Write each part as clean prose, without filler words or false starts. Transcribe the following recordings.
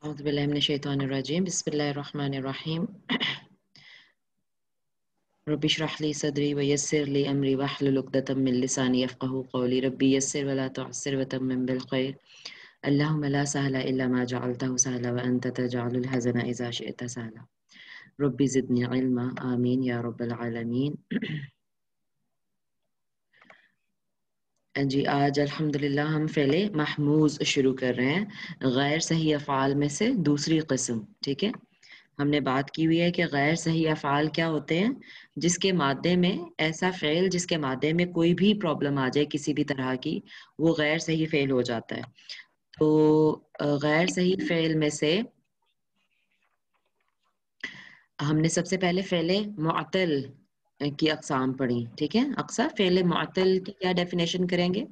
أعوذ بالله من الشيطان الرجيم بسم الله الرحمن الرحيم رب اشرح لي صدري ويسر لي أمري واحلل عقدة من لساني يفقهوا قولي ربي يسر ولا تعسر وتمم بالخير اللهم لا سهل إلا ما جعلته سهلا وأنت تجعل الحزن إذا شئت سهلا ربي زدني علما آمين يا رب العالمين جی آج الحمدللہ ہم فعل محموز شروع کر رہے ہیں غیر صحیح افعال میں سے دوسری قسم. ٹھیک ہے، ہم نے بات کی ہوئی ہے کہ غیر صحیح افعال کیا ہوتے ہیں؟ جس کے مادے میں ایسا فعل جس کے مادے میں کوئی بھی پرابلم آ جائے کسی بھی طرح کی، وہ غیر صحیح فعل ہو جاتا ہے. تو غیر صحیح فعل میں سے ہم نے سب سے پہلے فعل معطل کی اقسام پڑھی. ٹھیک ہے، اقسام فعل معطل کی کیا ڈیفینیشن کریں گے؟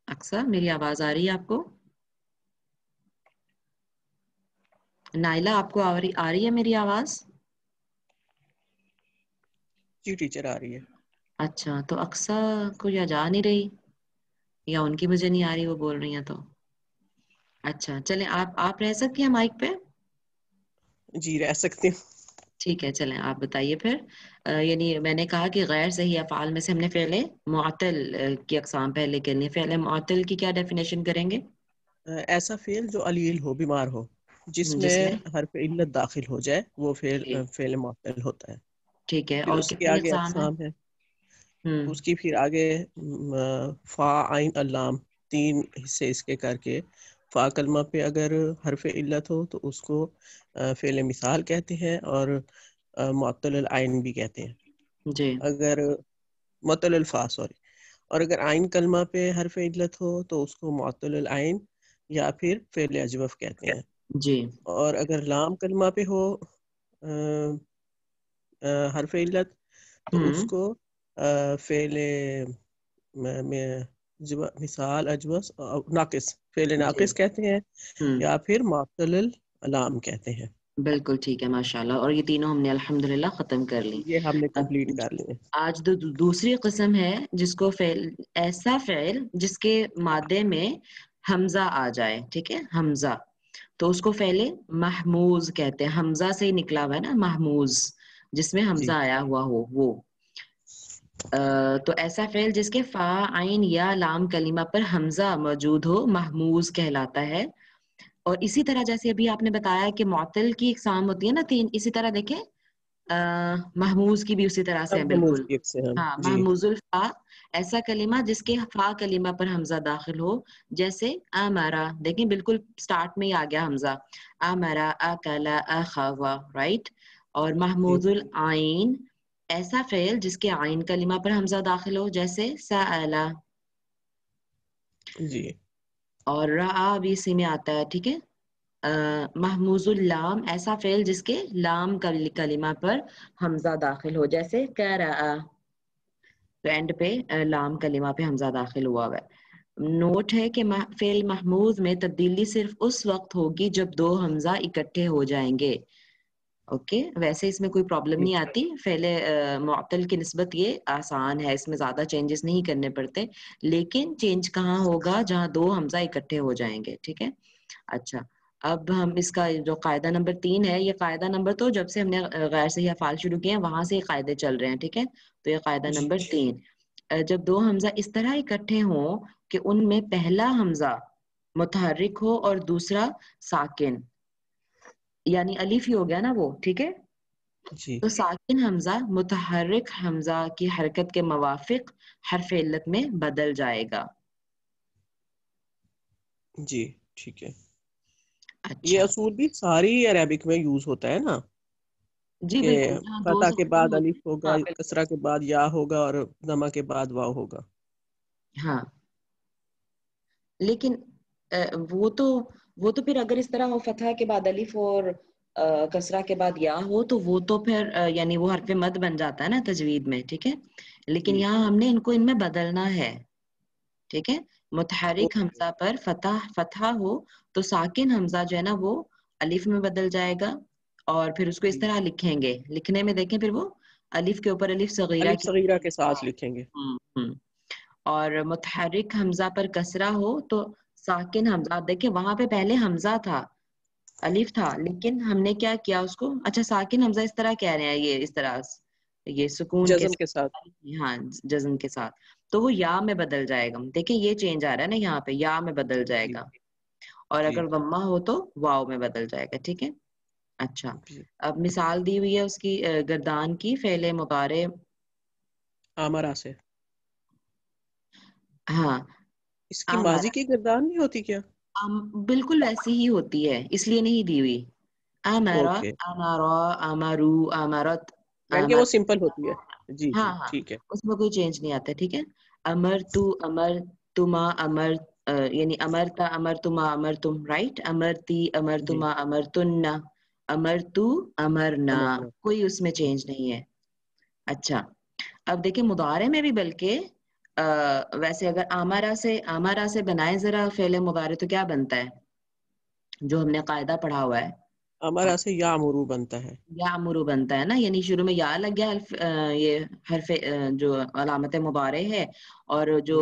اقسا میری آواز آ رہی ہے آپ کو؟ نائلہ آپ کو آ رہی ہے میری آواز؟ جی ٹیچر آ رہی ہے. اچھا، تو اقسا کو یا جا نہیں رہی یا ان کی مجھے نہیں آ رہی وہ بول رہی ہیں تو اچھا چلیں آپ رہ سکتی ہیں مائک پہ؟ جی رہ سکتے ہیں. ٹھیک ہے، چلیں آپ بتائیے پھر. یعنی میں نے کہا کہ غیر صحیح افعال میں سے ہم نے فعل معطل کی اقسام پہلے کرنی ہے. فعل معطل کی کیا ڈیفینیشن کریں گے؟ ایسا فعل جو علیل ہو، بیمار ہو، جس میں حرف علت داخل ہو جائے وہ جی فعل معطل ہوتا ہے. ٹھیک ہے، پھر اور اس کے کتنی آگے اقسام ہے؟ اقسام ہے. اس کی پھر آگے فا عین اللام، 3 حصے اس کے کر کے. فا کلمہ پہ اگر حرف علت ہو تو اس کو فعل مثال کہتے ہیں اور معطل العین بھی کہتے ہیں. جی اگر معطل الفا سوری، اور اگر عین کلمہ پہ حرف علت ہو تو اس کو معطل العین یا پھر فعل اجوف کہتے ہیں. جی اور اگر لام کلمہ پہ ہو حرف علت تو اس کو فعل مثال اجوف ناقص، فعل جی ناقص کہتے ہیں یا پھر معطل العلام کہتے ہیں. بالکل ٹھیک ہے، ماشاءاللہ. اور یہ تینوں ہم نے الحمدللہ ختم کر لی. یہ ہم نے اب کمپلیٹ کر لیے. آج دوسری قسم ہے جس کو ایسا فعل جس کے مادے میں حمزہ آ جائے. ٹھیک ہے، حمزہ، تو اس کو فعل محموز کہتے ہیں. حمزہ سے ہی نکلا ہوا ہے نا محموز، جس میں حمزہ جی آیا ہوا ہو وہ. تو ایسا فعل جس کے فا عین یا لام کلمہ پر حمزہ موجود ہو محموز کہلاتا ہے. اور اسی طرح جیسے ابھی آپ نے بتایا کہ معطل کی اقسام ہوتی ہے نا 3، اسی طرح دیکھیں محموز کی بھی اسی طرح سے ہے. محمود بالکل ایک سے ہم ہاں، جی محموز الفا ایسا کلمہ جس کے فا کلمہ پر حمزہ داخل ہو، جیسے امرا. دیکھیں بالکل سٹارٹ میں ہی آ گیا حمزہ، امرا، اکلا، اخوا، رائٹ. اور جی محموز العین ایسا فعل جس کے عین کلمہ پر حمزہ داخل ہو، جیسے سألا. جی اور رعا بھی اسی میں آتا ہے. ٹھیک ہے. محموز اللام ایسا فعل جس کے لام کلمہ پر حمزہ داخل ہو، جیسے قرأ. تو اینڈ پہ لام کلمہ پہ حمزہ داخل ہوا ہوا ہے. نوٹ ہے کہ فعل محموز میں تبدیلی صرف اس وقت ہوگی جب 2 حمزہ اکٹھے ہو جائیں گے. اوکے، ویسے اس میں کوئی پرابلم نہیں آتی. فعل معطل کی نسبت یہ آسان ہے، اس میں زیادہ چینجز نہیں کرنے پڑتے. لیکن چینج کہاں ہوگا؟ جہاں 2 حمزہ اکٹھے ہو جائیں گے. ٹھیک ہے. اچھا، اب ہم اس کا جو قاعدہ نمبر 3 ہے، یہ قاعدہ نمبر تو جب سے ہم نے غیر صحیح افعال شروع کیے ہیں وہاں سے یہ قاعدے چل رہے ہیں. ٹھیک ہے. تو یہ قاعدہ جی نمبر 3، جب 2 حمزہ اس طرح اکٹھے ہوں کہ ان میں پہلا حمزہ متحرک ہو اور دوسرا ساکن، یعنی الف ہی ہو گیا نا وہ. ٹھیک ہے. جی تو ساکن حمزہ متحرک حمزہ کی حرکت کے موافق حرف علت میں بدل جائے گا. جی ٹھیک ہے. یہ اچھا اصول بھی ساری عربک میں یوز ہوتا ہے نا، جی کہ بالکل، جہاں 2 فتح سے کے ختم بعد ہوتے الف ہیں. ہوگا، ہاں بالکل. کسرہ کے بعد یا ہوگا اور ضمہ کے بعد واو ہوگا. ہاں لیکن وہ تو پھر اگر اس طرح ہو فتح کے بعد الف اور کسرہ کے بعد یا ہو تو وہ تو پھر یعنی وہ حرف مد بن جاتا ہے نا تجوید میں. ٹھیک ہے. لیکن جی یہاں ہم نے ان میں بدلنا ہے. ٹھیک ہے. متحرک اوکے. حمزہ پر فتح ہو تو ساکن حمزہ جو ہے نا وہ الف میں بدل جائے گا، اور پھر اس کو اس جی طرح لکھیں گے. لکھنے میں دیکھیں پھر وہ الف کے اوپر الف صغیرہ الف کی. صغیرہ کے ہاں ساتھ لکھیں گے. اور متحرک حمزہ پر کسرہ ہو تو ساکن حمزہ. دیکھیں وہاں پہ پہلے حمزہ تھا، الف تھا، لیکن ہم نے کیا کیا اس کو، اچھا ساکن حمزہ اس طرح کہہ رہے ہیں، یہ اس طرح یہ سکون کے جزم کے ساتھ. ساتھ، ہاں جزم کے ساتھ، تو وہ یا میں بدل جائے گا. دیکھیں یہ چینج آ رہا ہے نا یہاں پہ، یا میں بدل جائے جی گا. اور جی اگر ضمہ ہو تو واو میں بدل جائے گا. ٹھیک ہے. اچھا جی. اب مثال دی ہوئی ہے اس کی گردان کی، فعل مضارع. آمرا سے. ہاں اس کی ماضی آمارا، کی گردان نہیں ہوتی کیا؟ بالکل ویسی ہی ہوتی ہے، اس لیے نہیں دی ہوئی. آمارا، اوکے، آمارا، آمارو، آمارت، یعنی کہ وہ آمر. سمپل ہوتی ہے. جی ہاں جی ہاں ٹھیک ہے. اس میں کوئی چینج نہیں آتا. ٹھیک ہے. امر تو، امر تما، امر یعنی امرتا، امر تما، امر تم، رائٹ. امرتی، امر جی تما، امر تن، امر تو، امرنا، امرنا. کوئی اس میں چینج نہیں ہے. اچھا اب دیکھیں مضارع میں بھی بلکہ ویسے اگر آمارا سے بنائے ذرا فعل مضارع تو کیا بنتا ہے جو ہم نے قاعدہ پڑھا ہوا ہے؟ امرا سے یا مرو بنتا ہے. یا امرو بنتا ہے نا، یعنی شروع میں یا لگ گیا یہ حرف جو علامت مضارع ہے، اور جو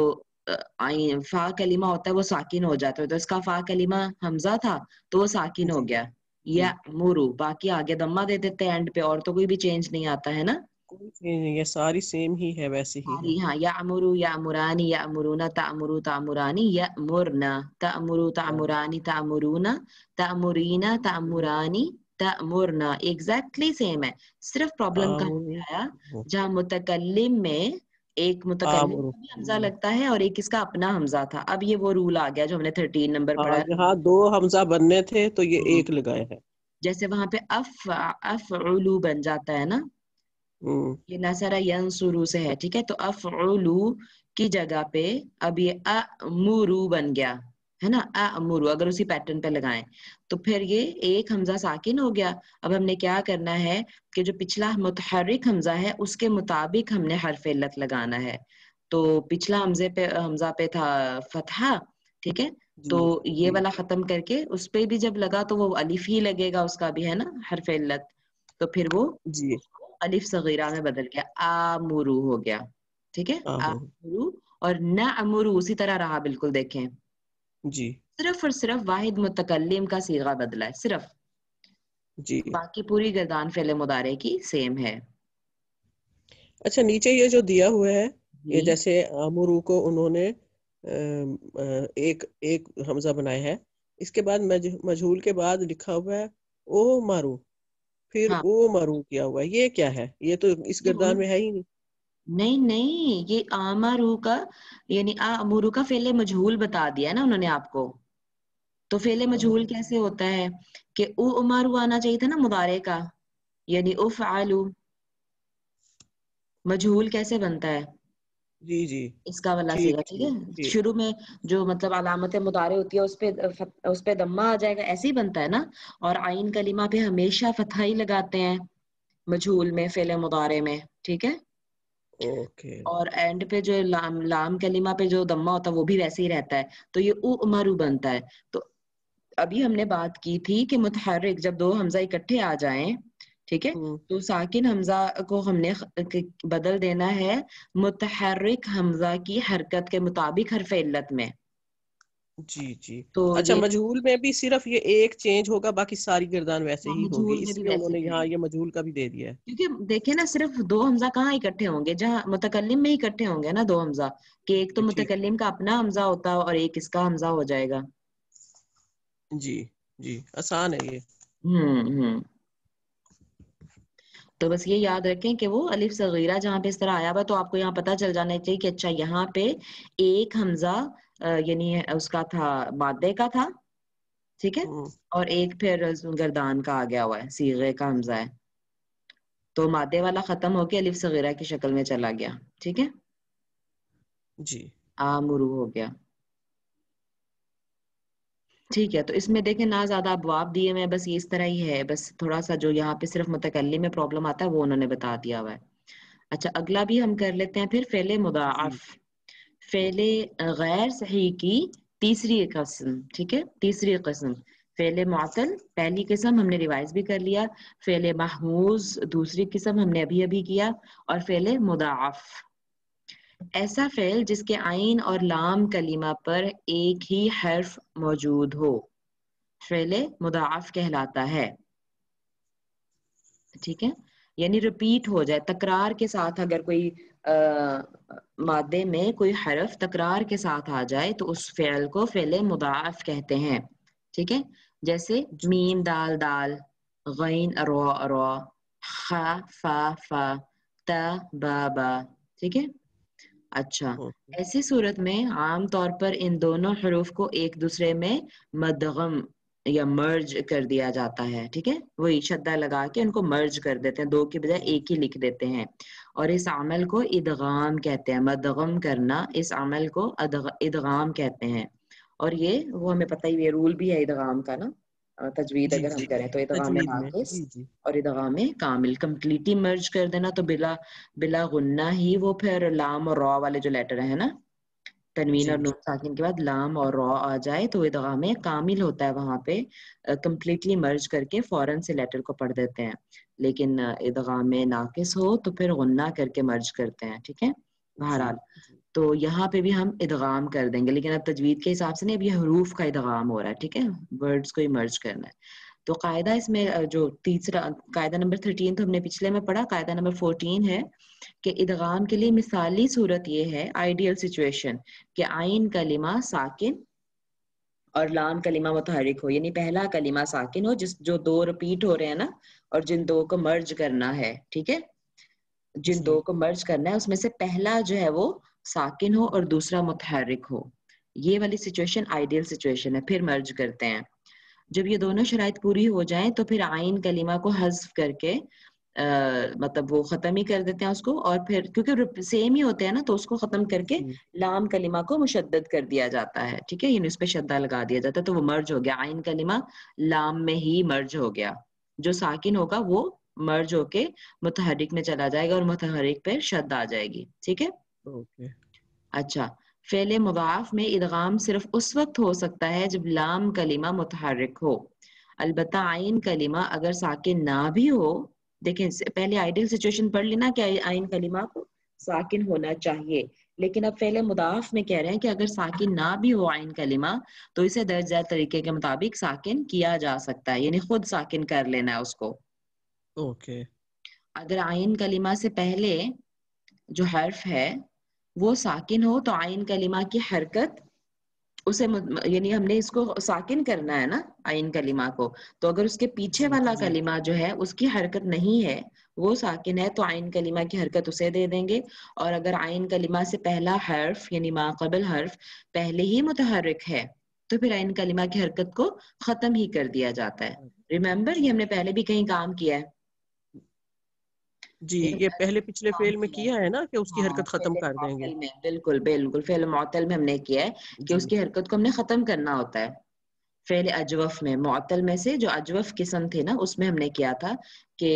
فا کلمہ ہوتا ہے وہ ساکن ہو جاتا ہے. تو اس کا فا کلمہ حمزہ تھا تو وہ ساکن ہو جی گیا. جی. یا مرو، باقی آگے دمہ دے دیتے ہیں اینڈ پہ، اور تو کوئی بھی چینج نہیں آتا ہے نا. کوئی چیز نہیں ہے، ساری سیم ہی ہے، ویسے ہی ہے. ساری ہاں، یا امرو، یا امرانی، یا امرونا، تامرو، تامرانی، یا مرنا، تامرو، ہاں. تامرانی، تامرونا، تامرینا، تامرانی، تامرنا، ایگزیکٹلی سیم ہے. صرف پرابلم کہاں پہ آمرو. آیا، جہاں متکلم میں ایک متکلم آمرو. کا بھی حمزہ لگتا ہے اور ایک اس کا اپنا حمزہ تھا. اب یہ وہ رول آ گیا جو ہم نے 13 نمبر ہاں پڑھا جہاں دو حمزہ بننے تھے تو یہ ہے. ایک لگائے ہیں. جیسے وہاں پہ افعلو بن جاتا ہے نا، یہ نصر ینصرو سے ہے. ٹھیک ہے. تو افعلو کی جگہ پہ اب یہ امرو بن گیا ہے نا، امرو اگر اسی پیٹرن پہ لگائیں تو پھر یہ ایک حمزہ ساکن ہو گیا. اب ہم نے کیا کرنا ہے کہ جو پچھلا متحرک حمزہ ہے اس کے مطابق ہم نے حرف علت لگانا ہے. تو پچھلا حمزہ پہ تھا فتحہ. ٹھیک ہے. تو جی یہ جی والا ختم کر کے اس پہ بھی جب لگا تو وہ الف ہی لگے گا اس کا بھی، ہے نا، حرف علت. تو پھر وہ جی. الف صغیرہ میں بدل گیا، آمرو ہو گیا. ٹھیک ہے. آمرو. آمرو اور نہ امرو اسی طرح رہا، بالکل دیکھیں، جی صرف اور صرف واحد متکلم کا صیغہ بدلا ہے صرف، جی. باقی پوری گردان فعل مضارع کی سیم ہے. اچھا نیچے یہ جو دیا ہوا ہے، یہ جی جیسے آمرو کو انہوں نے ایک حمزہ بنایا ہے، اس کے بعد مجہول کے بعد لکھا ہوا ہے او مارو، پھر ہاں، او مارو کیا ہوا ہے، یہ کیا ہے؟ یہ تو اس گردان میں ہے ہی نہیں. نہیں یہ آمرو کا یعنی آمرو کا فعل مجہول بتا دیا نا انہوں نے آپ کو. تو فعل مجہول کیسے ہوتا ہے کہ او امارو آنا چاہیے تھا نا مضارع کا، یعنی افعلوا. مجہول کیسے بنتا ہے جی جی اس کا والا صیغہ؟ ٹھیک ٹھیک ہے. ٹھیک ٹھیک. شروع میں جو مطلب علامت مضارع ہوتی ہے اس پہ دمہ آ جائے گا، ایسے ہی بنتا ہے نا. اور عین کلمہ پہ ہمیشہ فتحہ ہی لگاتے ہیں مجہول میں، فعل مضارع میں. ٹھیک ہے. اوکے. اور اینڈ پہ جو لام کلمہ پہ جو دمہ ہوتا ہے وہ بھی ویسے ہی رہتا ہے. تو یہ او امارو بنتا ہے. تو ابھی ہم نے بات کی تھی کہ متحرک جب دو حمزہ اکٹھے آ جائیں، ٹھیک ہے، تو ساکن حمزہ کو ہم نے بدل دینا ہے متحرک حمزہ کی حرکت کے مطابق حرف علت میں. جی جی. تو اچھا یہ مجہول میں بھی صرف یہ ایک چینج ہوگا، باقی ساری گردان ویسے ہی ہوگی، مجہول میں اس بھی لیے انہوں ویسے نے ہی یہاں ہوگا، یہ مجہول کا بھی دے دیا ہے. کیونکہ دیکھیں نا صرف دو حمزہ کہاں اکٹھے ہوں گے، جہاں متکلم میں ہی اکٹھے ہوں گے نا دو حمزہ، کہ ایک تو جی ٹھیک. متکلم کا اپنا حمزہ ہوتا اور ایک اس کا حمزہ ہو جائے گا. جی جی آسان ہے یہ. ہوں. تو بس یہ یاد رکھیں کہ وہ الف صغیرہ جہاں پہ اس طرح آیا ہوا تو آپ کو یہاں پتہ چل جانا چاہیے کہ اچھا یہاں پہ ایک حمزہ یعنی اس کا تھا مادے کا تھا، ٹھیک ہے، اور ایک پھر گردان کا آ گیا ہوا ہے، صیغے کا حمزہ ہے. تو مادے والا ختم ہو کے الف صغیرہ کی شکل میں چلا گیا. ٹھیک ہے. جی آمرو ہو گیا. ٹھیک ہے. تو اس میں دیکھیں نہ زیادہ ابواب دیے ہوئے ہیں، بس یہ اس طرح ہی ہے، بس تھوڑا سا جو یہاں پہ صرف متکلم میں پرابلم آتا ہے وہ انہوں نے بتا دیا ہوا ہے. اچھا اگلا بھی ہم کر لیتے ہیں پھر، فعل جی مضاعف، فعل غیر صحیح کی تیسری قسم. ٹھیک ہے. تیسری قسم فعل معطل، پہلی قسم ہم نے ریوائز بھی کر لیا. فعل محموز دوسری قسم ہم نے ابھی کیا، اور فعل مضاعف. ایسا فعل جس کے عین اور لام کلمہ پر ایک ہی حرف موجود ہو فعل مضاعف کہلاتا ہے. ٹھیک ہے، یعنی ریپیٹ ہو جائے تکرار کے ساتھ، اگر کوئی مادے میں کوئی حرف تکرار کے ساتھ آ جائے تو اس فعل کو فعل مضاعف کہتے ہیں. ٹھیک ہے، جیسے میم دال دال، غین را را، خ فا فا، تا با با. ٹھیک ہے. اچھا، ایسی صورت میں عام طور پر ان دونوں حروف کو ایک دوسرے میں مدغم یا مرج کر دیا جاتا ہے. ٹھیک ہے، وہی شدہ لگا کے ان کو مرج کر دیتے ہیں، دو کے بجائے ایک ہی لکھ دیتے ہیں، اور اس عمل کو ادغام کہتے ہیں. مدغم کرنا، اس عمل کو ادغام کہتے ہیں. اور یہ وہ ہمیں پتہ ہی ہے، رول بھی ہے ادغام کا نا، تجوید جی اگر ہم جی کریں تو ادغام تجوید میں، ناقص جی جی اور ادغام کامل. کمپلیٹلی مرج کر دینا تو بلا غنہ ہی وہ پھر لام اور را والے جو لیٹر ہیں نا، تنوین جی اور نون ساکن کے بعد لام اور را آ جائے تو ادغام کامل ہوتا ہے. وہاں پہ کمپلیٹلی مرج کر کے فوراً سے لیٹر کو پڑھ دیتے ہیں. لیکن ادغام ناقص ہو تو پھر غنہ کر کے مرج کرتے ہیں. ٹھیک ہے، جی بہرحال جی تو یہاں پہ بھی ہم ادغام کر دیں گے، لیکن اب تجوید کے حساب سے نہیں، اب یہ حروف کا ادغام ہو رہا ہے. ٹھیک ہے، ورڈز کو ہی مرج کرنا ہے. تو قاعدہ اس میں جو تیسرا قاعدہ نمبر 13 تو ہم نے پچھلے میں پڑھا، قاعدہ نمبر 14 ہے کہ ادغام کے لیے مثالی صورت یہ ہے، آئیڈیل سچویشن، کہ عین کلمہ ساکن اور لام کلمہ متحرک ہو. یعنی پہلا کلمہ ساکن ہو جو دو ریپیٹ ہو رہے ہیں نا، اور جن دو کو مرج کرنا ہے. ٹھیک ہے، جن جی دو کو مرج کرنا ہے اس میں سے پہلا جو ہے وہ ساکن ہو اور دوسرا متحرک ہو. یہ والی سچویشن آئیڈیل سچویشن ہے. پھر مرج کرتے ہیں. جب یہ دونوں شرائط پوری ہو جائیں تو پھر عین کلمہ کو حذف کر کے مطلب وہ ختم ہی کر دیتے ہیں اس کو، اور پھر کیونکہ سیم ہی ہوتے ہیں نا تو اس کو ختم کر کے جی لام کلمہ کو مشدد کر دیا جاتا ہے. ٹھیک ہے، یعنی اس پہ شدہ لگا دیا جاتا ہے تو وہ مرج ہو گیا. عین کلمہ لام میں ہی مرج ہو گیا. جو ساکن ہوگا وہ مرج ہو کے متحرک میں چلا جائے گا اور متحرک پہ شد آ جائے گی. ٹھیک ہے. اوکے. اچھا، فعل مضاعف میں ادغام صرف اس وقت ہو سکتا ہے جب لام کلمہ متحرک ہو. البتہ عین کلمہ اگر ساکن نہ بھی ہو، دیکھیں پہلے آئیڈل سچویشن پڑھ لینا کہ عین کلمہ کو ساکن ہونا چاہیے، لیکن اب فعل مضاعف میں کہہ رہے ہیں کہ اگر ساکن نہ بھی ہو عین کلمہ تو اسے درج ذیل طریقے کے مطابق ساکن کیا جا سکتا ہے، یعنی خود ساکن کر لینا ہے اس کو. اوکے. اگر عین کلمہ سے پہلے جو حرف ہے وہ ساکن ہو تو عین کلمہ کی حرکت اسے یعنی ہم نے اس کو ساکن کرنا ہے نا عین کلمہ کو، تو اگر اس کے پیچھے جی والا جی کلمہ جو ہے اس کی حرکت نہیں ہے، وہ ساکن ہے، تو عین کلمہ کی حرکت اسے دے دیں گے. اور اگر عین کلمہ سے پہلا حرف یعنی ما قبل حرف پہلے ہی متحرک ہے تو پھر عین کلمہ کی حرکت کو ختم ہی کر دیا جاتا ہے. ریممبر یہ ہم نے پہلے بھی کہیں کام کیا ہے. جی، یہ پہلے پچھلے فعل میں کیا ہے نا کہ اس کی ہاں، حرکت ختم فعل کر دیں گے. معطل میں بالکل بالکل فعل معطل میں ہم نے کیا ہے کہ جی اس کی حرکت کو ہم نے ختم کرنا ہوتا ہے. فعل اجوف میں، معطل میں سے جو اجوف قسم تھے نا اس میں ہم نے کیا تھا کہ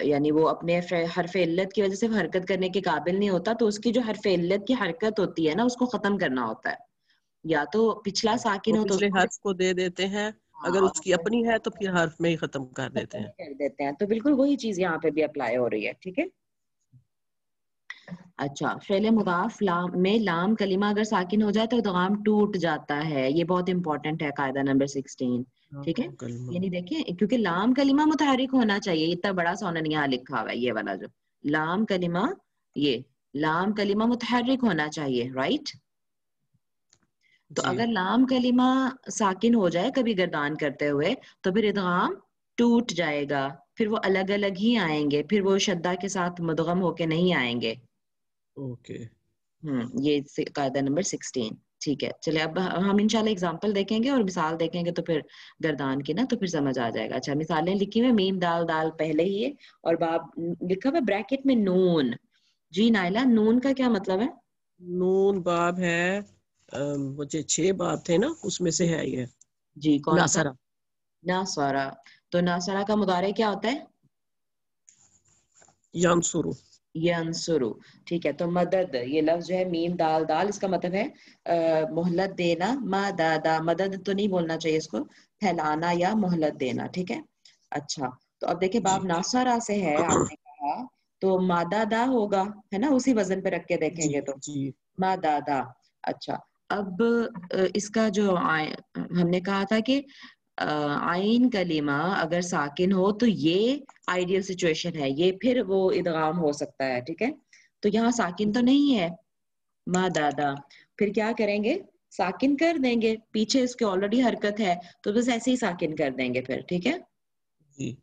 یعنی وہ اپنے حرف علت کی وجہ سے حرکت کرنے کے قابل نہیں ہوتا، تو اس کی جو حرف علت کی حرکت ہوتی ہے نا اس کو ختم کرنا ہوتا ہے. یا تو پچھلا ساکن وہ ہو تو اس پچھلے کو، حرف کو دے دیتے ہیں، ہاں، اگر اور اس کی اپنی ہے تو پھر حرف میں ہی ختم کر دیتے ختم ہیں. ہی کر دیتے ہیں. تو بالکل وہی چیز یہاں پہ بھی اپلائی ہو رہی ہے. ٹھیک ہے. اچھا، فعل مضاف میں لام کلمہ اگر ساکن ہو جائے تو ادغام ٹوٹ جاتا ہے. یہ بہت امپورٹنٹ ہے، قاعدہ نمبر 16. ٹھیک ہے، لام کلمہ. یعنی دیکھیں کیونکہ لام کلمہ متحرک ہونا چاہیے، اتنا بڑا سا انہوں نے یہاں لکھا ہوا ہے، یہ والا جو لام کلمہ، یہ لام کلمہ متحرک ہونا چاہیے، رائٹ. تو جی اگر لام کلمہ ساکن ہو جائے کبھی گردان کرتے ہوئے تو پھر ادغام ٹوٹ جائے گا، پھر وہ الگ الگ ہی آئیں گے، پھر وہ شدہ کے ساتھ مدغم ہو کے نہیں آئیں گے. اوکے. یہ قاعدہ نمبر 16. ٹھیک ہے، چلے اب ہم انشاءاللہ اگزامپل دیکھیں گے اور مثال دیکھیں گے تو پھر گردان کی نا تو پھر سمجھ آ جائے گا. اچھا، مثالیں لکھی ہوئی میم دال دال پہلے ہی ہے اور باب لکھا ہوا بریکٹ میں نون. جی نائلہ، نون کا کیا مطلب ہے؟ نون باب ہے، مجھے 6 باب تھے نا اس میں سے ہے یہ جی کون سا؟ ناصرہ. ناصرہ. تو ناصرہ کا مضارع کیا ہوتا ہے؟ ینصرو. ینصرو. ٹھیک ہے، تو مدد یہ لفظ جو ہے میم دال دال، اس کا مطلب ہے مہلت دینا. مدد، مدد تو نہیں بولنا چاہیے اس کو، پھیلانا یا مہلت دینا. ٹھیک ہے. اچھا، تو اب دیکھیں باب جی ناصرہ سے ہے، آپ نے کہا تو مادادا ہوگا, ہے نا, اسی وزن پہ رکھ کے دیکھیں جی گے تو جی مادادا. اچھا, اب اس کا جو ہم نے کہا تھا کہ آئین کلمہ اگر ساکن ہو تو یہ آئیڈیل سچویشن ہے, یہ پھر وہ ادغام ہو سکتا ہے, ٹھیک ہے. تو یہاں ساکن تو نہیں ہے مادادا, پھر کیا کریں گے, ساکن کر دیں گے, پیچھے اس کے آلریڈی حرکت ہے تو بس ایسے ہی ساکن کر دیں گے پھر, ٹھیک ہے. جی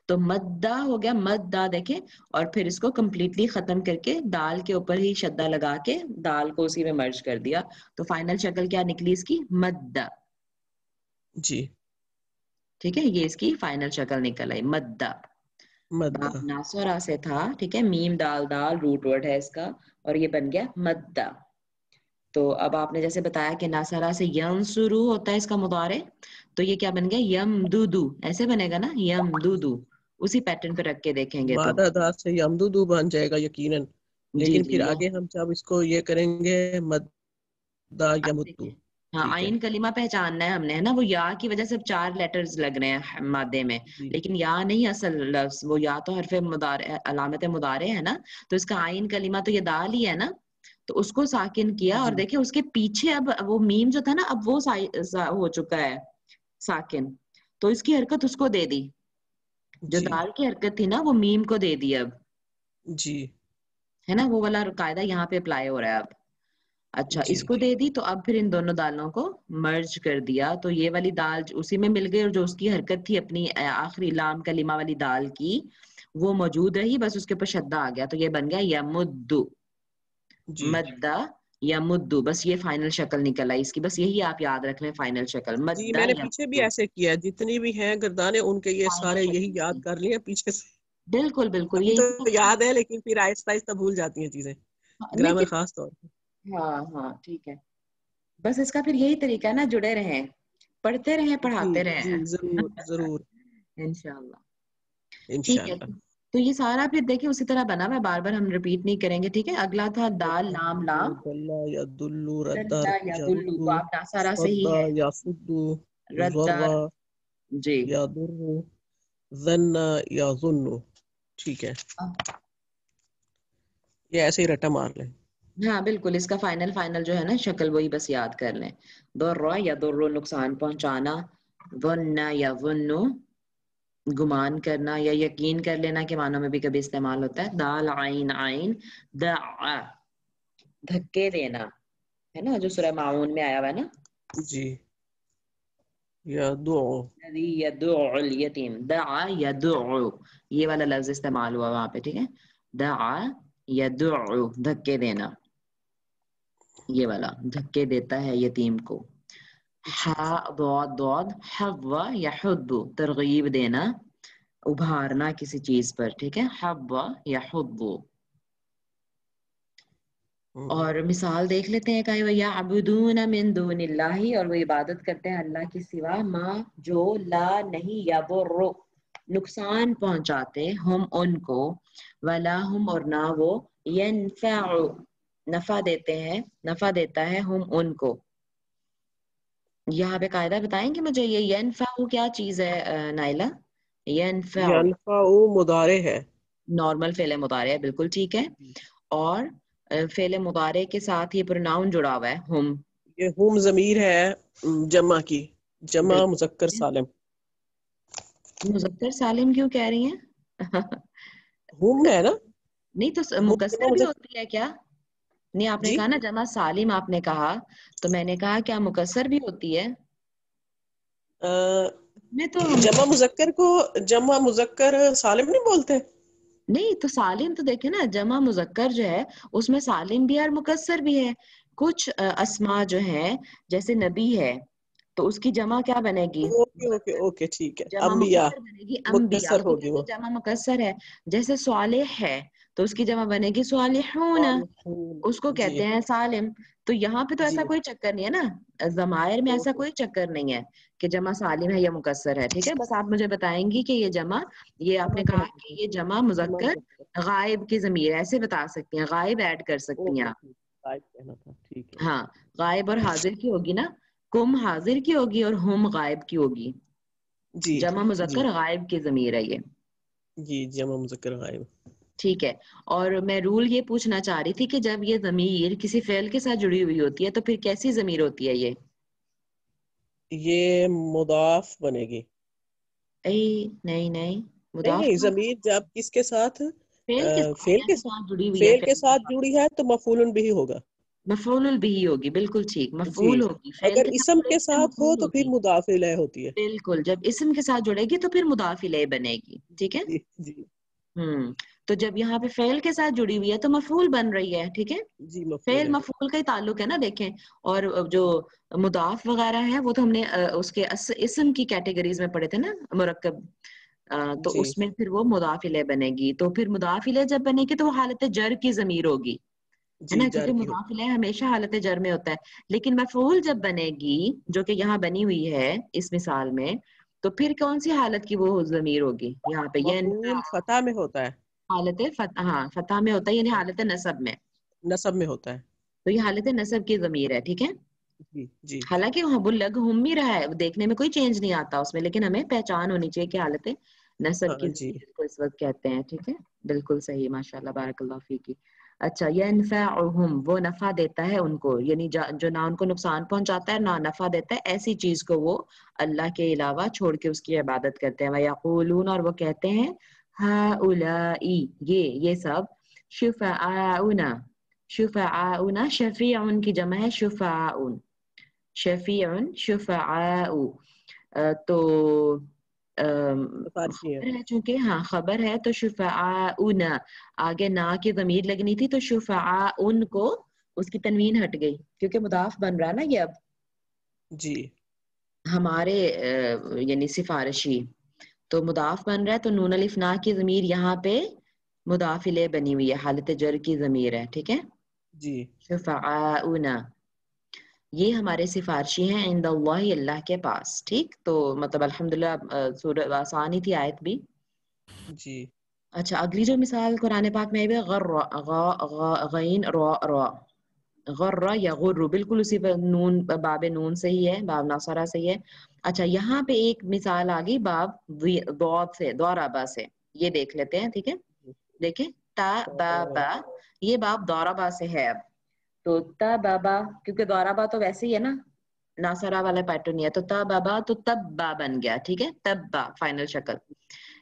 تو مدہ ہو گیا, مدہ دیکھیں, اور پھر اس کو کمپلیٹلی ختم کر کے دال کے اوپر ہی شدہ لگا کے دال کو اسی میں مرج کر دیا, تو فائنل شکل کیا نکلی اس کی, مدہ. جی ٹھیک ہے, یہ اس کی فائنل شکل نکل آئی, مدہ. مدہ. باپ ناسورا سے تھا, ٹھیک ہے, میم دال دال روٹ ورڈ ہے اس کا, اور یہ بن گیا مدہ. تو اب آپ نے جیسے بتایا کہ ناسرا سے یم شروع ہوتا ہے اس کا مضارع, تو یہ کیا بن گیا, یم دودو, ایسے بنے گا نا, یم دودو, اسی پیٹرن پہ رکھ کے دیکھیں گے تو. مادہ دا سے یمدودو بن جائے گا یقیناً, جی لیکن جی پھر یہ آگے ہم جب اس کو یہ کریں گے مدہ اب یمدو. دیکھیں, ہاں ٹھیک ہے آئین کلمہ پہچاننا ہے ہم نے, ہے نا, وہ یا کی وجہ سے 4 لیٹرز لگ رہے ہیں مادے میں, جی لیکن یا نہیں اصل لفظ, وہ یا تو حرف مضارع, علامت مضارع ہے نا, تو اس کا آئین کلمہ تو یہ دال ہی ہے نا, تو اس کو ساکن کیا, اور جی دیکھیں اس کے پیچھے اب وہ میم جو تھا نا, اب وہ ہو چکا ہے ساکن, تو اس کی حرکت اس کو دے دی, جو جی دال کی حرکت تھی نا وہ میم کو دے دی اب, جی ہے نا, وہ والا قاعدہ یہاں پہ اپلائی ہو رہا ہے اب. اچھا, جی اس کو دے دی, تو اب پھر ان دونوں دالوں کو مرج کر دیا, تو یہ والی دال اسی میں مل گئی, اور جو اس کی حرکت تھی اپنی آخری لام کلمہ والی دال کی, وہ موجود رہی, بس اس کے اوپر شدہ آ گیا, تو یہ بن گیا یمدو, جی مدہ یمدو, بس یہ فائنل شکل نکل آئی اس کی, بس یہی آپ یاد رکھ لیں فائنل شکل, جی مدہ میں نے پیچھے بھی یمدو. ایسے کیا, جتنی بھی ہیں گردانے ان کے یہ فائنل سارے یہی شکل یاد کی. کر لیے پیچھے سے. بالکل بالکل, ابھی یہ تو یاد ہے لیکن پھر آہستہ آہستہ بھول جاتی ہیں چیزیں, گرامر لیکن خاص طور پہ. ہاں ہاں ٹھیک ہے, بس اس کا پھر یہی طریقہ ہے نا, جڑے رہیں, پڑھتے رہیں, جی پڑھاتے جی رہیں. ضرور ضرور انشاءاللہ. ٹھیک ہے, انشاءاللہ. تو یہ سارا پھر دیکھیں اسی طرح بنا ہوا ہے, بار بار ہم ریپیٹ نہیں کریں گے, ٹھیک ہے. اگلا تھا دال لام لام, دلہ یا دلو ردر دلہ یا یا دلو, ردو تو آپ ناسارا سے ہی صدہ ہے, یا صدو ردار, ذرہ جی. یا درو ظن یا ظنو. ٹھیک ہے, یہ ایسے ہی رٹا مار لیں. ہاں بالکل, اس کا فائنل جو ہے نا شکل, وہی بس یاد کر لیں. ضر یا ضر, نقصان پہنچانا, ظن یا ظنو, گمان کرنا یا یقین کر لینا کے معنوں میں بھی کبھی استعمال ہوتا ہے. دال عین عین, دع, دھکے دینا, ہے نا, جو سورہ معون میں آیا ہوا ہے نا, جی, یا دعو, الذی یدعو الیتیم, دعا یدعو, یہ والا لفظ استعمال ہوا وہاں پہ, ٹھیک ہے. دعا یدعو, دھکے دینا, یہ والا دھکے دیتا ہے یتیم کو. جی ہا ضاد ضاد, حض یحض, ترغیب دینا, ابھارنا کسی چیز پر, ٹھیک ہے, حض یحض. اور مثال دیکھ لیتے ہیں, کہ وَيَعْبُدُونَ مِن دُونِ اللَّهِ, اور وہ عبادت کرتے ہیں اللہ کے سوا, ما, جو, لا, نہیں, یضر, نقصان پہنچاتے, ہم ان کو, ولا ہم, اور نہ وہ, ينفع, نفع دیتے ہیں, نفع دیتا ہے, ہم ان کو. یہاں پہ قاعدہ بتائیں گے مجھے, یہ ینفع کیا چیز ہے نائلہ؟ ینفع ینفع مضارع ہے. نارمل فعل مضارع ہے, بالکل ٹھیک ہے. اور فعل مضارع کے ساتھ یہ پروناؤن جڑا ہوا ہے, ہم. یہ ہم ضمیر ہے جمع کی, جمع مذکر بالکل, سالم. مذکر سالم کیوں کہہ رہی ہیں؟ ہم ہے نا, نہیں تو ہم جمع مکسر بھی مذکر. ہوتی ہے کیا؟ نہیں, آپ نے جی کہا نا جمع سالم, آپ نے کہا, تو میں نے کہا کیا مکسر بھی ہوتی ہے؟ میں تو جمع مذکر کو جمع مذکر سالم نہیں بولتے؟ نہیں, تو سالم تو دیکھیں نا, جمع مذکر جو ہے اس میں سالم بھی ہے اور مکسر بھی ہے. کچھ اسما جو ہیں, جیسے نبی ہے, تو اس کی جمع کیا بنے گی؟ Okay okay mixer. اوکے ٹھیک ہے, جمع انبیاء مکسر بنے گی انبیاء, مختصر اس کو ہوگی کہتے وہ. ہیں جمع مکسر ہے. جیسے صالح ہے, تو اس کی جمع بنے گی صالحون, صالحون. اس کو جی کہتے ہیں سالم. تو یہاں پہ تو جی ایسا کوئی چکر نہیں ہے نا, ضمائر میں ایسا اوکے. کوئی چکر نہیں ہے کہ جمع سالم ہے یا مکسر ہے, ٹھیک ہے. بس آپ مجھے بتائیں گی کہ یہ جمع, یہ آپ جمع نے کیا کہا ہے؟ کہ یہ جمع جمع مذکر. مذکر غائب کی ضمیر, ایسے بتا سکتی ہیں, غائب ایڈ کر سکتی ہیں اوکے آپ. ٹھیک, ٹائپ کہنا تھا, ٹھیک ہے. ہاں, غائب اور حاضر کی ہوگی نا, کم حاضر کی ہوگی اور ہم غائب کی ہوگی. جی جمع جی مذکر غائب کی ضمیر ہے یہ. جی, جمع مذکر غائب. ٹھیک ہے. اور میں رول یہ پوچھنا چاہ رہی تھی کہ جب یہ ضمیر کسی فعل کے ساتھ جڑی ہوئی ہوتی ہے تو پھر کیسی ضمیر ہوتی ہے یہ مضاف بنے گی. نہیں نہیں مضاف نہیں، ضمیر جب کس کے ساتھ فعل کے فعل کے ساتھ، ساتھ جڑی ہوئی ہے فعل کے فعل کے ساتھ ساتھ جڑی ہے تو مفعول به ہوگا. مفعول بھی ہوگی. بالکل ٹھیک، جی، مفعول ہوگی. فعل اگر کے ساتھ اسم جڑے کے گی تو ساتھ ہو مفعول تو پھر ہوگی. مضاف الیہ ہوتی ہے. بالکل، جب اسم کے ساتھ جڑے گی تو پھر مضاف الیہ بنے گی. ٹھیک ہے. جی جی تو جب یہاں پہ فعل کے ساتھ جڑی ہوئی ہے تو مفعول بن رہی ہے. ٹھیک ہے. جی، مفعول فعل ہے. مفعول کا ہی تعلق ہے نا دیکھیں. اور جو مضاف وغیرہ ہے وہ تو ہم نے اس کے اسم کی کیٹیگریز میں پڑھے تھے نا، مرکب. تو جی اس میں پھر وہ مضاف الیہ بنے گی. تو پھر مضاف الیہ جب بنے گی تو وہ حالت جر کی ضمیر ہوگی، ہے جی، نا، جار کیونکہ کی مضاف الیہ ہمیشہ حالت جر میں ہوتا ہے. لیکن مفعول جب بنے گی جو کہ یہاں بنی ہوئی ہے اس مثال میں، تو پھر کون سی حالت کی وہ ضمیر ہوگی یہاں پہ؟ یہ مفعول فتح میں ہوتا ہے. حالت فتح، ہاں فتح میں ہوتا ہے، یعنی حالت نصب میں. نصب میں ہوتا ہے. تو یہ حالت نصب کی ضمیر ہے. ٹھیک ہے. جی جی حالانکہ وہاں بلغ ہم ہی رہا ہے، دیکھنے میں کوئی چینج نہیں آتا اس میں، لیکن ہمیں پہچان ہونی چاہیے کہ حالت نصب کی ہاں جی. ضمیر کو اس وقت کہتے ہیں. ٹھیک ہے. بالکل صحیح، ماشاء اللہ، بارک اللہ فیکی. اچھا، ینفعہم، وہ نفع دیتا ہے ان کو، یعنی جو نہ ان کو نقصان پہنچاتا ہے نہ نفع دیتا ہے، ایسی چیز کو وہ اللہ کے علاوہ چھوڑ کے اس کی عبادت کرتے ہیں. وَيَقُولُونَ، اور وہ کہتے ہیں، ہَؤُلَاءِ، یہ سب، شُفَعَاؤُنَا، شفعاؤنا، شفیع کی جمع ہے شفعاء، شفیع شفعاء. تو سفارشی ہے. خبر ہے، چونکہ ہاں خبر ہے تو شفعاؤنا، آگے نا کی ضمیر لگنی تھی تو شفعاء کو اس کی تنوین ہٹ گئی کیونکہ مضاف بن رہا نا یہ اب جی ہمارے یعنی سفارشی، تو مضاف بن رہا ہے تو نون الف نا کی ضمیر یہاں پہ مضاف الیہ بنی ہوئی ہے، حالت جر کی ضمیر ہے. ٹھیک ہے. جی شفعاؤنا، یہ ہمارے سفارشی ہیں عند اللہ، اللہ کے پاس. ٹھیک. تو مطلب الحمدللہ سورہ آسان ہی تھی آیت بھی. جی. اچھا، اگلی جو مثال قرآن پاک میں ہے غین را را، غر یا غر، بالکل اسی نون، باب نون سے ہی ہے، باب ناصرہ سے ہی ہے. اچھا، یہاں پہ ایک مثال آ گئی باب ضاد سے، ضربہ سے، یہ دیکھ لیتے ہیں. ٹھیک ہے. دیکھیں، تا با با، یہ باب ضربہ سے ہے. اب تو تا بابا، کیونکہ ضربہ تو ویسے ہی ہے نا، ناصرہ والا پیٹرن ہے، تو تا بابا تو تب با بن گیا. ٹھیک ہے. تب با فائنل شکل.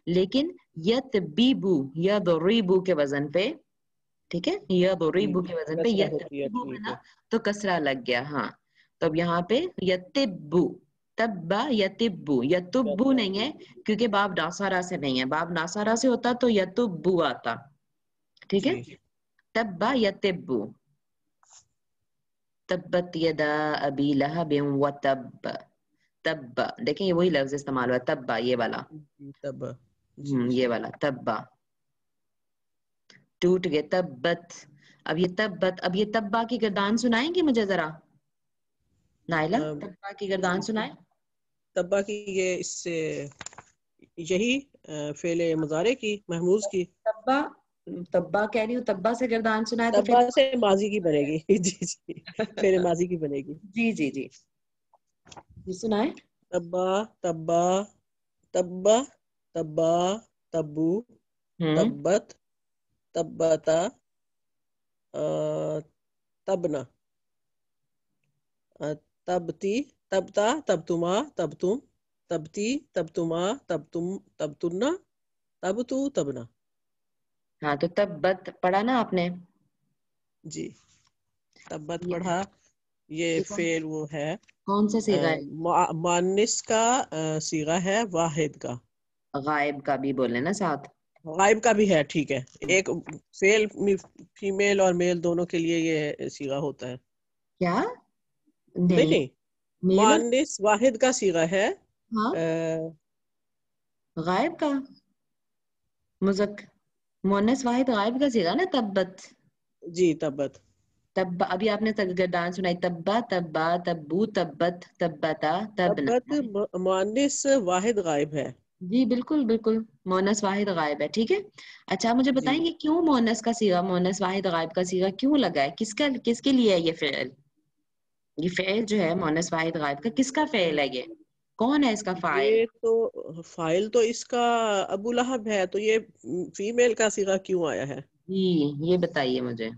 لیکن یتبیبو، یضربو کے وزن پہ، ٹھیک ہے، جی، یضربو کے وزن پہ کسرہ ہوتی ہے. یتبیبو ٹھیک بنا ہے. تو کسرہ لگ گیا. ہاں، تو اب یہاں پہ یتبو، تبا یتبو، یتبو نہیں ہے کیونکہ باب ناصرہ سے نہیں ہے. باب ناصرہ سے ہوتا تو یتبو آتا. ٹھیک ہے. جی تبا یتبو، تبت یدا ابی لہب وتب، تب، دیکھیں یہ وہی لفظ استعمال ہوا ہے، تبا، یہ والا، جی تب. جی یہ والا تبا، ٹوٹ گئے. تبت، اب یہ تبت، اب یہ تبا کی گردان سنائیں گے مجھے ذرا نائلہ، تبا کی گردان سنائیں. تبا کی یہ اس سے یہی فعل مضارع کی، محموز کی. تبا، تبا کہہ رہی ہوں، تبا سے گردان سنائے تو پھر تبا سے ماضی کی بنے گی. جی جی، فعل ماضی کی بنے گی. جی جی جی جی سنائیں. تبا تبا، تبا تبا، تبو، ہوں تبت، تبتا، تبنا، تبتی، تبتا، تبتما، تبتم، تبتی، تبتما، تبتم، تبتنا، تبتو، تبنا. ہاں، تو تبت پڑھا نا آپ نے. جی، تبت یہ پڑھا. یہ فعل وہ ہے کون سا صیغہ ہے؟ مؤنث کا صیغہ ہے، واحد کا. غائب کا بھی بولے نا ساتھ. غائب کا بھی ہے. ٹھیک ہے. ایک فعل فیمیل اور میل دونوں کے لیے یہ صیغہ ہوتا ہے. کیا؟ نہیں نہیں، میل اور مؤنث واحد کا صیغہ ہے. ہاں، غائب کا مؤنث واحد غائب کا صیغہ نا تبت. جی تبت. تب ابھی آپ نے گردان سنائی، تبا تبا، تبو تبت، تبتا تبنا. تبت مؤنث واحد غائب ہے. جی بالکل بالکل، مؤنث واحد غائب ہے. ٹھیک ہے. اچھا، مجھے جی، بتائیں گے کیوں مؤنث کا صیغہ، مؤنث واحد غائب کا صیغہ کیوں لگا ہے؟ کس کے لیے ہے یہ فعل؟ یہ فعل جو ہے مؤنث واحد غائب کا کس کا فعل ہے؟ یہ کون ہے اس کا فاعل؟ یہ تو فائل تو اس کا ابو لہب ہے، تو یہ فیمیل کا صیغہ کیوں آیا ہے؟ جی یہ بتائیے مجھے،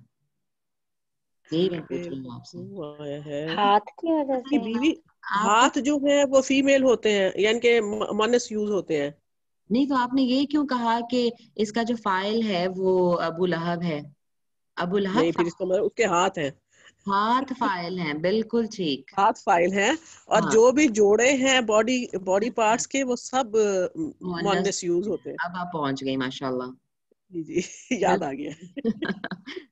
یہی میں پوچھ فیمیل رہی ہوں کا آپ سے. کیوں آیا ہے؟ ہاتھ کی وجہ اس کی سے. بیوی آپ کو ہاتھ جو ہے وہ فیمیل ہوتے ہیں، یعنی کہ مونس یوز ہوتے ہیں. نہیں تو آپ نے یہ کیوں کہا کہ اس کا جو فاعل ہے وہ ابو لہب ہے؟ ابو لہب نہیں، پھر اس کا مطلب اس کے ہاتھ ہیں، ہاتھ فاعل ہیں، بالکل ٹھیک. ہاتھ فائل ہیں، اور ہاں جو بھی جوڑے ہیں باڈی پارٹس کے وہ سب مؤنث. مونس یوز ہوتے ہیں. اب آپ پہنچ گئی ماشاء اللہ. جی جی یاد آ گیا.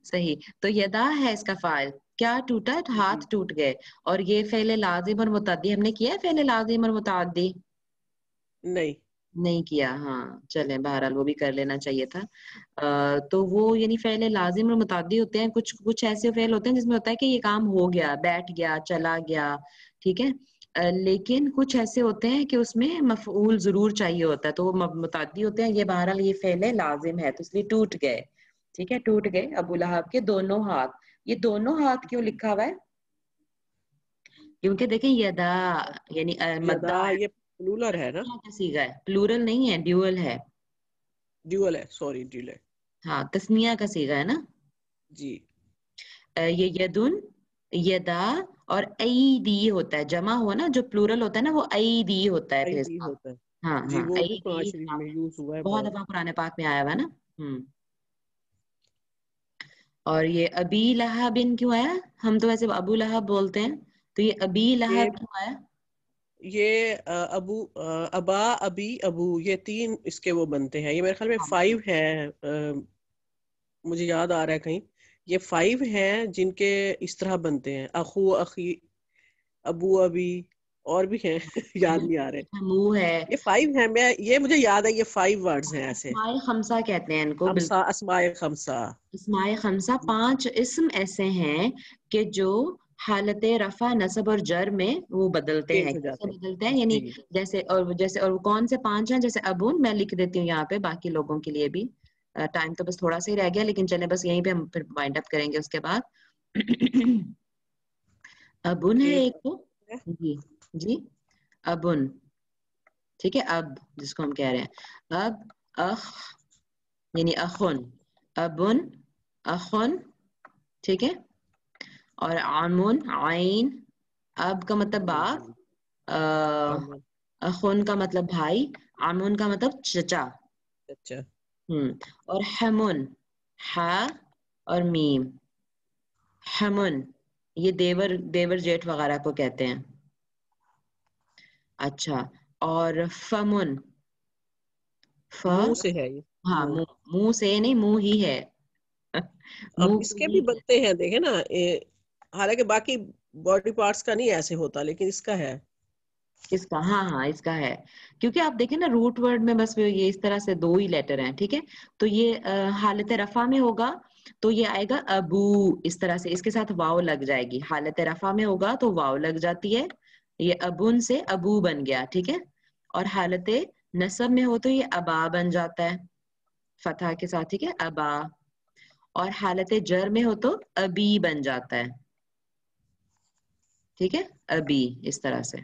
صحیح. تو یدا ہے اس کا فاعل. کیا ٹوٹا؟ جی ہاتھ ٹوٹ گئے. اور یہ فعل لازم اور متعدی ہم نے کیا ہے، فعل لازم اور متعدی نہیں. نہیں کیا. ہاں چلیں بہرحال وہ بھی کر لینا چاہیے تھا. تو وہ یعنی فعل لازم اور متعدی ہوتے ہیں. کچھ ایسے فعل ہوتے ہیں جس میں ہوتا ہے کہ یہ کام ہو گیا، بیٹھ گیا، چلا گیا، ٹھیک ہے. لیکن کچھ ایسے ہوتے ہیں کہ اس میں مفعول ضرور چاہیے ہوتا ہے، تو وہ متعدی ہوتے ہیں. یہ بہرحال یہ فعل لازم ہے تو اس لیے ٹوٹ گئے. ٹھیک ہے، ٹوٹ گئے ابو لہب کے دونوں ہاتھ. یہ دونوں ہاتھ کیوں لکھا ہوا ہے؟ کیونکہ دیکھیں یدا یعنی یدا مدہ یہ پلورل ہے نا؟ کا صیغہ ہے، پلورل نہیں ہے، ڈیول ہے. ڈیول ہے، سوری ڈیول ہے. ہاں تسنیہ کا صیغہ ہے نا. جی. یہ یدن، یدا اور ایدی ہوتا ہے. جمع ہوا نا جو پلورل ہوتا ہے نا وہ ایدی ہوتا ہے پھر اس ایدی کا. ہوتا ہے. ہاں جی ہاں وہ بھی ایدی. قرآن شریف میں یوز ہوا ہے بہت بہت. دفعہ قرآن پاک میں آیا ہوا ہے نا. اور یہ ابی لہب کیوں آیا؟ ہم تو ویسے ابو لہب بولتے ہیں، تو یہ ابی یہ لہب کیوں آیا؟ یہ ابو، ابا، ابی، ابو، یہ تین اس کے وہ بنتے ہیں. یہ میرے خیال میں 5 ہے، مجھے یاد آ رہا ہے کہیں. یہ 5 ہیں جن کے اس طرح بنتے ہیں: اخو، اخی، ابو، ابی، اور بھی ہیں یاد نہیں آ رہے. منہ ہے. یہ 5 ہیں، یہ مجھے یاد ہے، یہ 5 ورڈز ہیں ایسے. اسماء خمسہ کہتے ہیں ان کو. بالکل خمسہ، اسماء خمسہ. اسماء خمسہ 5 اسم ایسے ہیں کہ جو حالت رفع، نصب اور جر میں وہ بدلتے ہیں. چینج ہو کیسے جاتے بدلتے ہیں؟ ہیں. یعنی جی جیسے اور وہ کون سے 5 ہیں؟ جیسے ابون میں لکھ دیتی ہوں یہاں پہ باقی لوگوں کے لیے بھی. ٹائم تو بس تھوڑا سا ہی رہ گیا، لیکن چلیں بس یہیں پہ ہم پھر وائنڈ اپ کریں گے اس کے بعد. ابن ہے ایک تو. ہے. جی جی ابن. ٹھیک ہے، اب جس کو ہم کہہ رہے ہیں اب. اخ یعنی اخن. ابن، اخن، ٹھیک ہے. اور عامن، عین. اب کا مطلب باپ، آمن. اخن کا مطلب بھائی، عامن کا مطلب چچا. اچھا. اور حمن، ح اور میم. حمن یہ دیور جیٹھ وغیرہ کو کہتے ہیں. اچھا. اور فمن، ف منہ سے ہے یہ. ہاں منہ. منہ سے نہیں، منہ ہی ہے. اب منہ اس کو کے ہی بھی بنتے ہیں دیکھیں نا، حالانکہ باقی باڈی پارٹس کا نہیں ایسے ہوتا، لیکن اس کا ہے. اس کا، ہاں ہاں اس کا ہے. کیونکہ آپ دیکھیں نا روٹ ورڈ میں بس یہ اس طرح سے 2 ہی لیٹر ہیں. ٹھیک ہے، تو یہ حالت رفع میں ہوگا تو یہ آئے گا ابو. اس طرح سے اس کے ساتھ واو لگ جائے گی. حالت رفع میں ہوگا تو واو لگ جاتی ہے. یہ ابن سے ابو بن گیا. ٹھیک ہے. اور حالت نصب میں ہو تو یہ ابا بن جاتا ہے فتح کے ساتھ. ٹھیک ہے، ابا. اور حالت جر میں ہو تو ابی بن جاتا ہے. ٹھیک ہے، ابی اس طرح سے.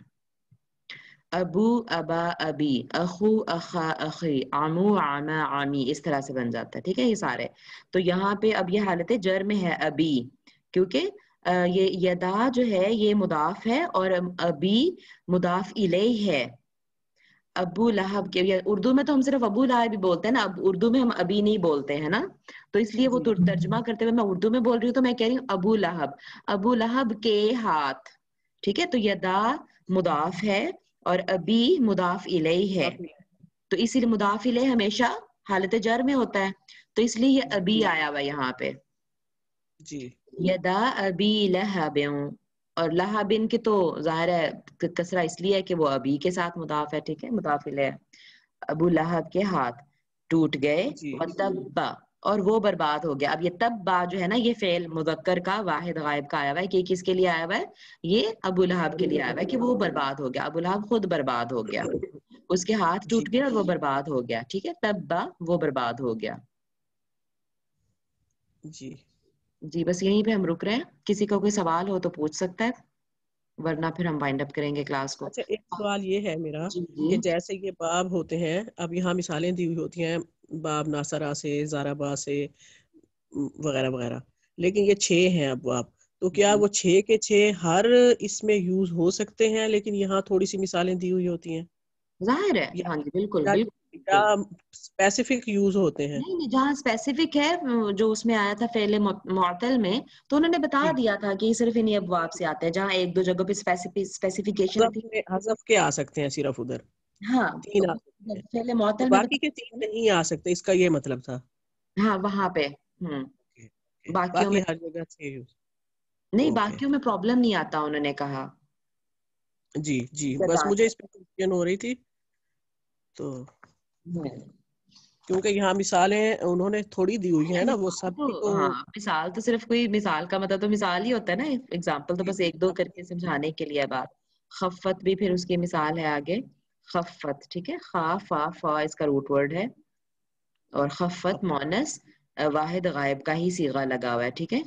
ابو، ابا، ابی، اخو، اخا، اخی، عمو، عما، عامی، اس طرح سے بن جاتا ہے. ٹھیک ہے یہ سارے. تو یہاں پہ اب یہ حالت جر میں ہے ابی، کیونکہ یہ یدا جو ہے یہ مضاف ہے اور ابی مضاف الیہ ہے. ابو لہب کے اردو میں تو ہم صرف ابو لہب بھی بولتے ہیں نا، اب اردو میں ہم ابھی نہیں بولتے ہیں نا. تو اس لیے وہ جی ترجمہ کرتے ہوئے میں اردو میں بول رہی ہوں تو میں کہہ رہی ہوں ابو لہب. ابو لہب کے ہاتھ. ٹھیک ہے، تو یدا مضاف ہے اور ابی مضاف الیہ ہے. کافی. تو اسی لیے مضاف الیہ ہمیشہ حالت جر میں ہوتا ہے، تو اس لیے یہ ابی جی آیا ہوا یہاں پہ. جی یدا ابی لہب. اور لہبن کی تو ظاہر ہے کسرہ اس لیے ہے کہ وہ ابی کے ساتھ مضاف ہے. ٹھیک ہے، مضاف الیہ. ابو لہب کے ہاتھ ٹوٹ گئے. جی وتبا، اور وہ برباد ہو گیا. اب یہ تبا جو ہے نا یہ فعل مذکر کا واحد غائب کا آیا ہوا ہے کہ کس کے لیے آیا ہوا ہے؟ یہ ابو لہب کے لیے آیا ہوا ہے کہ وہ برباد ہو گیا. ابو لہب خود برباد ہو گیا، اس کے ہاتھ جی ٹوٹ گئے اور وہ برباد ہو گیا. ٹھیک ہے، تبا وہ برباد ہو گیا. جی جی بس یہیں پہ ہم رک رہے ہیں. کسی کا کوئی سوال ہو تو پوچھ سکتا ہے. ورنہ پھر ہم وائنڈ اپ کریں گے کلاس کو. اچھا ایک سوال یہ ہے میرا جی جی کہ جیسے یہ باب ہوتے ہیں، اب یہاں مثالیں دی ہوئی ہوتی ہیں باب ناصرہ سے، زاربا سے وغیرہ وغیرہ، لیکن یہ 6 ہیں اب باب، تو کیا جی وہ 6 کے 6 ہر اس میں یوز ہو سکتے ہیں لیکن یہاں تھوڑی سی مثالیں دی ہوئی ہوتی ہیں، ظاہر ہے، یا ہاں جی بالکل یا بالکل یا بالکل. اسپیسیفک یوز ہوتے ہیں؟ نہیں نہیں، جہاں اسپیسیفک ہے جو اس میں آیا تھا فعل معطل میں، تو انہوں نے بتا جی دیا تھا کہ صرف انہی ابواب سے آتے ہیں، جہاں ایک دو جگہ پہ اسپیسیفیکیشن تھی. حذف کے آ سکتے ہیں صرف ادھر ہاں 3 آ سکتے ہیں، فعل تو معطل میں باقی بتا کے دیا 3 نا. نہیں آ سکتے، اس کا یہ مطلب تھا. ہاں وہاں پہ باقیوں باقی میں ہر جگہ سے یوز. نہیں، اوکے باقیوں میں پرابلم نہیں آتا انہوں نے کہا. جی جی، بس بتا مجھے اس پہ کنفیوژن ہو رہی تھی، تو دیا. کیونکہ یہاں مثالیں انہوں نے تھوڑی دی ہوئی ہیں نا، وہ مثال سب تو کی تو. ہاں، مثال تو صرف کوئی مثال کا مطلب تو مثال ہی ہوتا ہے نا، اگزامپل تو جی بس جی ایک دو کر کے سمجھانے کے لیے بات. خفت بھی پھر اس کی مثال ہے آگے، خفت ٹھیک ہے، خا فا فا اس کا روٹ ورڈ ہے، اور خفت مونس واحد غائب کا ہی صیغہ لگا ہوا ہے، ٹھیک ہے.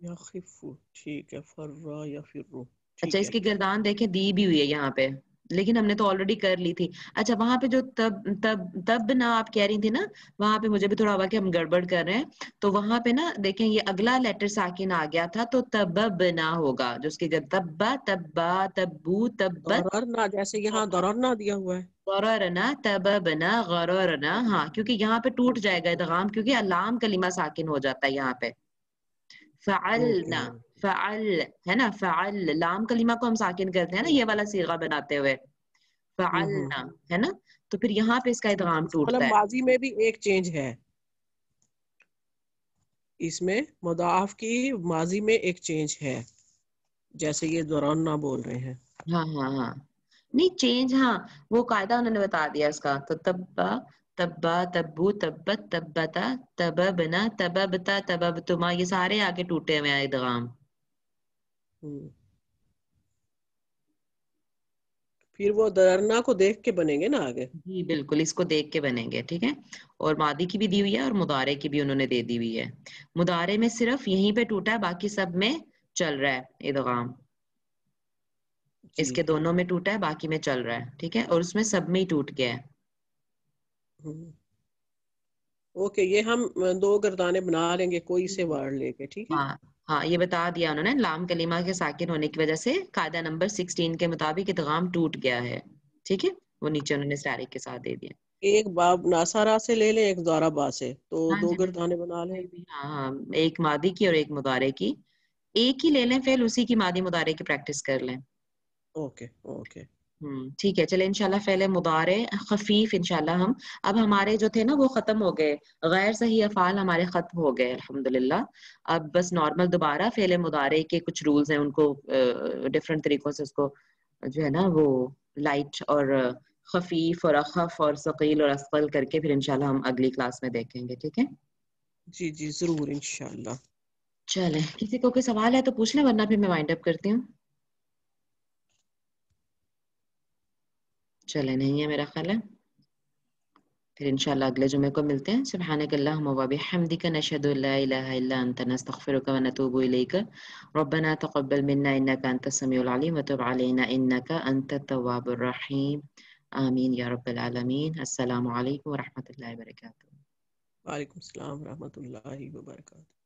یا خفو، ٹھیک ہے، فرا یا فرو، اچھا ٹھیک اس ہے. کی گردان دیکھیں دی بھی ہوئی ہے یہاں پہ، لیکن ہم نے تو آلریڈی کر لی تھی. اچھا وہاں پہ جو تب تب تب نہ آپ کہہ رہی تھی نا، وہاں پہ مجھے بھی تھوڑا ہوا کہ ہم گڑبڑ کر رہے ہیں. تو وہاں پہ نا دیکھیں یہ اگلا لیٹر ساکن آ گیا تھا، تو تبب نہ ہوگا، جو اس کی تبا تبا تبو تبت دورنا، جیسے یہاں دورنا دیا ہوا ہے. غررنا تببنا غررنا، ہاں کیونکہ یہاں پہ ٹوٹ جائے گا ادغام، کیونکہ علام کلمہ ساکن ہو جاتا ہے یہاں پہ. اوکے. فعلنا، فعل ہے نا، فعل لام کلمہ کو ہم ساکن کرتے ہیں نا یہ والا صیغہ بناتے ہوئے، فعلنا ہے نا، تو پھر یہاں پہ اس کا ادغام مطلب ٹوٹتا ہے. ماضی میں بھی ایک چینج ہے اس میں، مضاعف کی ماضی میں ایک چینج ہے، جیسے یہ دورنا بول رہے ہیں. ہاں ہاں ہاں، نہیں چینج، ہاں وہ قاعدہ انہوں نے بتا دیا اس کا. تو تبا تبا تبو تبت تبتا تببنا تببتا تببتما، یہ سارے آگے ٹوٹے ہوئے ہیں ادغام. ہوں. پھر وہ درنا کو دیکھ کے بنیں گے نا آگے. جی بالکل، اس کو دیکھ کے بنیں گے، ٹھیک ہے. اور ماضی کی بھی دی ہوئی ہے اور مضارع کی بھی انہوں نے دے دی ہوئی ہے. مضارع میں صرف یہیں پہ ٹوٹا ہے، باقی سب میں چل رہا ہے ادغام. اس جی. کے دونوں میں ٹوٹا ہے، باقی میں چل رہا ہے، ٹھیک ہے، اور اس میں سب میں ہی ٹوٹ گیا ہے. اوکے، یہ ہم 2 گردانے بنا لیں گے کوئی سے ورڈ لے کے، ٹھیک ہے. ہاں ہاں، یہ بتا دیا انہوں نے، لام کلمہ کے ساکن ہونے کی وجہ سے قاعدہ نمبر 16 کے مطابق ادغام ٹوٹ گیا ہے، ٹھیک ہے. وہ نیچے انہوں نے اسٹیرک کے ساتھ دے دیا. ایک باب ناصرہ سے لے لیں، ایک زاربا سے، تو ہاں 2 جی گردانے بنا لیں. بالکل، ہاں ہاں، ایک ماضی کی اور ایک مضارع کی، ایک ہی لے لیں فعل، اسی کی ماضی مضارع کی پریکٹس کر لیں. Okay okay. ٹھیک ہے، چلے انشاءاللہ فعل مضارع خفیف انشاءاللہ ہم، اب ہمارے جو تھے نا وہ ختم ہو گئے، غیر صحیح افعال ہمارے ختم ہو گئے الحمدللہ. اب بس نارمل دوبارہ فعل مضارع کے کچھ رولز ہیں، ان کو ڈفرینٹ طریقوں سے اس کو جو ہے نا وہ لائٹ اور خفیف اور اخف اور ثقیل اور اثقل کر کے پھر انشاءاللہ ہم اگلی کلاس میں دیکھیں گے، ٹھیک ہے. جی جی ضرور انشاءاللہ. چلیں، کسی کو کوئی سوال ہے تو پوچھ لیں، ورنہ پھر میں وائنڈ اپ کرتی ہوں. چلے نہیں ہے میرا خیال ہے، پھر انشاءاللہ اگلے جمعے کو ملتے ہیں. سبحانک اللہم و بحمدک، نشہد ان لا الہ الا انت، نستغفرک و نتوب الیک. ربنا تقبل منا انک انت السمیع العلیم وتب علینا انک انت التواب الرحیم. آمین یا رب العالمین. السلام علیکم و رحمۃ اللہ وبرکاتہ. وعلیکم السلام ورحمۃ اللہ وبرکاتہ.